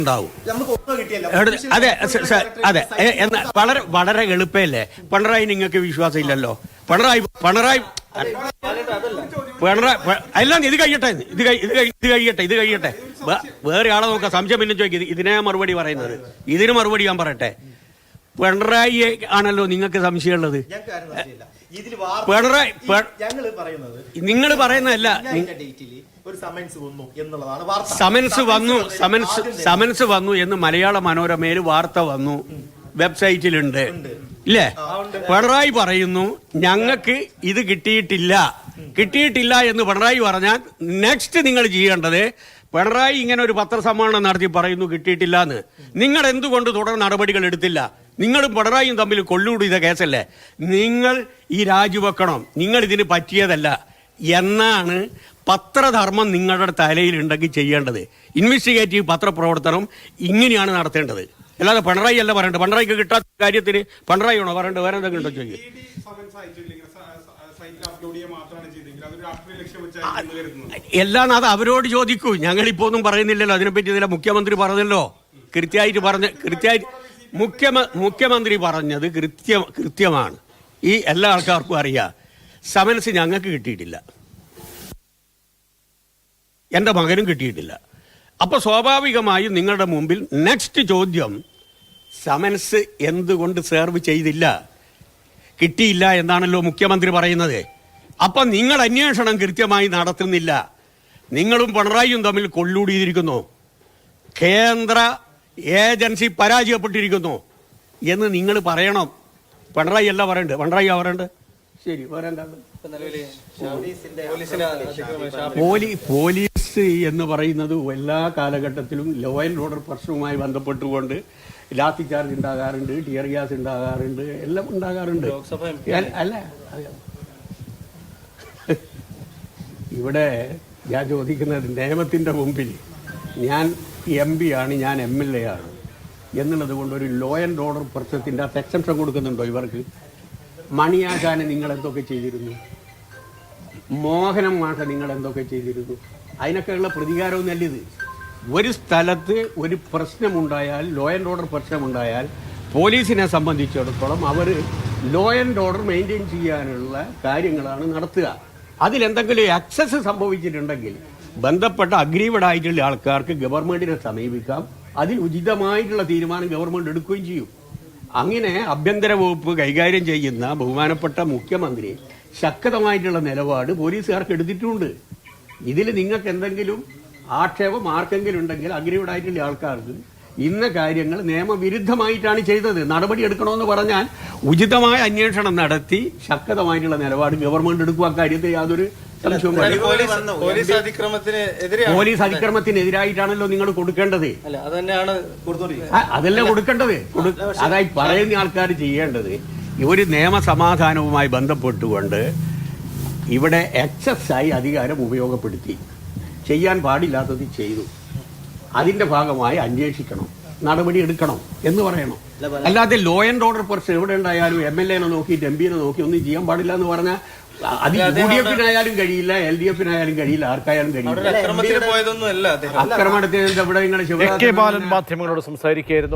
ഉണ്ടാവും. അതെ അതെ വളരെ വളരെ എളുപ്പമല്ലേ. പിണറായി നിങ്ങൾക്ക് വിശ്വാസം ഇല്ലല്ലോ. പിണറായി എല്ലാം ഇത് കഴിയട്ടെ വേറെ ആളെ നോക്കാം. സംശയം പിന്നെ ചോദിക്കും. ഇതിനെ മറുപടി പറയുന്നത്. ഇതിന് മറുപടി ഞാൻ പറയട്ടെ. പിണറായി ആണല്ലോ നിങ്ങൾക്ക് സംശയമുള്ളത്. പിണറായി നിങ്ങൾ പറയുന്നതല്ല. സമൻസ് വന്നു എന്ന് മലയാള മനോരമയിൽ വാർത്ത വന്നു, വെബ്സൈറ്റിലുണ്ട് ഇല്ലേ? പിണറായി പറയുന്നു ഞങ്ങൾക്ക് ഇത് കിട്ടിയിട്ടില്ല എന്ന് പിണറായി പറഞ്ഞാൽ നെക്സ്റ്റ് നിങ്ങൾ ചെയ്യേണ്ടത്, പിണറായി ഇങ്ങനെ ഒരു പത്രസമ്മേളനം നടത്തി പറയുന്നു കിട്ടിയിട്ടില്ല എന്ന്, നിങ്ങൾ എന്തുകൊണ്ട് തുടർ നടപടികൾ എടുത്തില്ല? നിങ്ങളും പിണറായിയും തമ്മിൽ കൊള്ളുകൂടിയ കേസല്ലേ? നിങ്ങൾ ഈ രാജിവെക്കണം, നിങ്ങൾ ഇതിന് പറ്റിയതല്ല എന്നാണ് പത്രധർമ്മം നിങ്ങളുടെ തലയിലുണ്ടെങ്കിൽ ചെയ്യേണ്ടത്. ഇൻവെസ്റ്റിഗേറ്റീവ് പത്രപ്രവർത്തനം ഇങ്ങനെയാണ് നടത്തേണ്ടത്. അല്ലാതെ പിണറായി അല്ല പറയേണ്ടത്. പിണറായിക്ക് കിട്ടാത്ത കാര്യത്തിന് പിണറായി ആണോ പറയേണ്ടത്? വേറെ എന്തെങ്കിലും ഉണ്ടോ ചോദിക്കും. എല്ലാം അത് അവരോട് ചോദിക്കൂ. ഞങ്ങളിപ്പോ ഒന്നും പറയുന്നില്ലല്ലോ അതിനെപ്പറ്റി. ഇതിലെ മുഖ്യമന്ത്രി പറഞ്ഞല്ലോ, കൃത്യമായിട്ട് മുഖ്യമന്ത്രി പറഞ്ഞത് കൃത്യമാണ്. ഈ എല്ലാ ആൾക്കാർക്കും അറിയാം. സമൻസ് ഞങ്ങൾക്ക് കിട്ടിയിട്ടില്ല, എൻ്റെ മകനും കിട്ടിയിട്ടില്ല. അപ്പൊ സ്വാഭാവികമായും നിങ്ങളുടെ മുമ്പിൽ നെക്സ്റ്റ് ചോദ്യം, സമൻസ് എന്തുകൊണ്ട് സെർവ് ചെയ്തില്ല, കിട്ടിയില്ല എന്നാണല്ലോ മുഖ്യമന്ത്രി പറയുന്നത്. അപ്പൊ നിങ്ങൾ അന്വേഷണം കൃത്യമായി നടത്തുന്നില്ല. നിങ്ങളും പിണറായിയും തമ്മിൽ കൊള്ളൂടിയിരിക്കുന്നു, കേന്ദ്ര ഏജൻസി പരാജയപ്പെട്ടിരിക്കുന്നു എന്ന് നിങ്ങൾ പറയണം. പിണറായി അല്ല പറയണ്ട്, പിണറായി പറയണ്ട്. ശരി, പോലീസ് എന്ന് പറയുന്നത് എല്ലാ കാലഘട്ടത്തിലും ലോ ആൻഡ് ഓർഡർ പ്രശ്നവുമായി ബന്ധപ്പെട്ടുകൊണ്ട് ലാത്തി ചാർജ് ഉണ്ടാകാറുണ്ട്, ടിയർ ഗ്യാസ് ഉണ്ടാകാറുണ്ട്, എല്ലാം ഉണ്ടാകാറുണ്ട്. അല്ല, ഇവിടെ ഞാൻ ചോദിക്കുന്നത്, നിയമത്തിന്റെ മുമ്പിൽ ഞാൻ MP ആണ്, ഞാൻ MLA ആണ് എന്നുള്ളത് കൊണ്ട് ഒരു ലോ ആൻഡ് ഓർഡർ പ്രശ്നത്തിന്റെ എക്സെപ്ഷൻ കൊടുക്കുന്നുണ്ടോ ഇവർക്ക്? മണിയാശാനെ നിങ്ങൾ എന്തൊക്കെ ചെയ്തിരുന്നു? മോഹനം മാഷ നിങ്ങൾ എന്തൊക്കെ ചെയ്തിരുന്നു? അതിനൊക്കെയുള്ള പ്രതികാരമൊന്നുമല്ല ഇത്. ഒരു സ്ഥലത്ത് ഒരു പ്രശ്നമുണ്ടായാൽ, ലോ ആൻഡ് ഓർഡർ പ്രശ്നമുണ്ടായാൽ, പോലീസിനെ സംബന്ധിച്ചിടത്തോളം അവർ ലോ ആൻഡ് ഓർഡർ മെയിൻറ്റെയിൻ ചെയ്യാനുള്ള കാര്യങ്ങളാണ് നടത്തുക. അതിലെന്തെങ്കിലും എക്സസ് സംഭവിച്ചിട്ടുണ്ടെങ്കിൽ ബന്ധപ്പെട്ട അഗ്രീവഡ് ആയിട്ടുള്ള ആൾക്കാർക്ക് ഗവൺമെന്റിനെ സമീപിക്കാം. അതിൽ ഉചിതമായിട്ടുള്ള തീരുമാനം ഗവൺമെന്റ് എടുക്കുകയും ചെയ്യും. അങ്ങനെ ആഭ്യന്തര വകുപ്പ് കൈകാര്യം ചെയ്യുന്ന ബഹുമാനപ്പെട്ട മുഖ്യമന്ത്രി ശക്തമായിട്ടുള്ള നിലപാട് പോലീസുകാർക്ക് എടുത്തിട്ടുണ്ട്. ഇതിൽ നിങ്ങൾക്ക് എന്തെങ്കിലും ആക്ഷേപം ആർക്കെങ്കിലും ഉണ്ടെങ്കിൽ അഗ്രീവഡ് ആയിട്ടുള്ള ആൾക്കാർക്ക് ഇന്ന കാര്യങ്ങൾ നിയമവിരുദ്ധമായിട്ടാണ് ചെയ്തത്, നടപടി എടുക്കണമെന്ന് പറഞ്ഞാൽ ഉചിതമായ അന്വേഷണം നടത്തി ശക്തമായിട്ടുള്ള നിലപാട് ഗവൺമെന്റ് എടുക്കുക. അക്കാര്യത്തിൽ യാതൊരു സംശയവും. പോലീസ് അതിക്രമത്തിനെതിരായിട്ടാണല്ലോ നിങ്ങൾ കൊടുക്കേണ്ടത്. അതല്ല കൊടുക്കേണ്ടത്. അതായി പറയുന്ന ആൾക്കാർ ചെയ്യേണ്ടത് ഒരു നിയമസമാധാനവുമായി ബന്ധപ്പെട്ടുകൊണ്ട് ഇവിടെ എക്സസ്സായി അധികാരം ഉപയോഗപ്പെടുത്തി, ചെയ്യാൻ പാടില്ലാത്തത് ചെയ്തു, അതിന്റെ ഭാഗമായി അന്വേഷിക്കണം, നടപടി എടുക്കണം എന്ന് പറയണം. അല്ലാതെ ലോ ആൻഡ് ഓർഡർ പ്രശ്നം എവിടെ ഉണ്ടായാലും MLA നോക്കിയിട്ട് MP നോക്കി ഒന്നും ചെയ്യാൻ പാടില്ല എന്ന് പറഞ്ഞാൽ അത് UDF-നായാലും കഴിയില്ല, LDF-നായാലും കഴിയില്ല, ആർക്കായാലും കഴിയില്ല. ആക്രമണത്തിന് ഇവിടെ നിങ്ങളുടെ മാധ്യമങ്ങളോട് സംസാരിക്കുകയായിരുന്നു.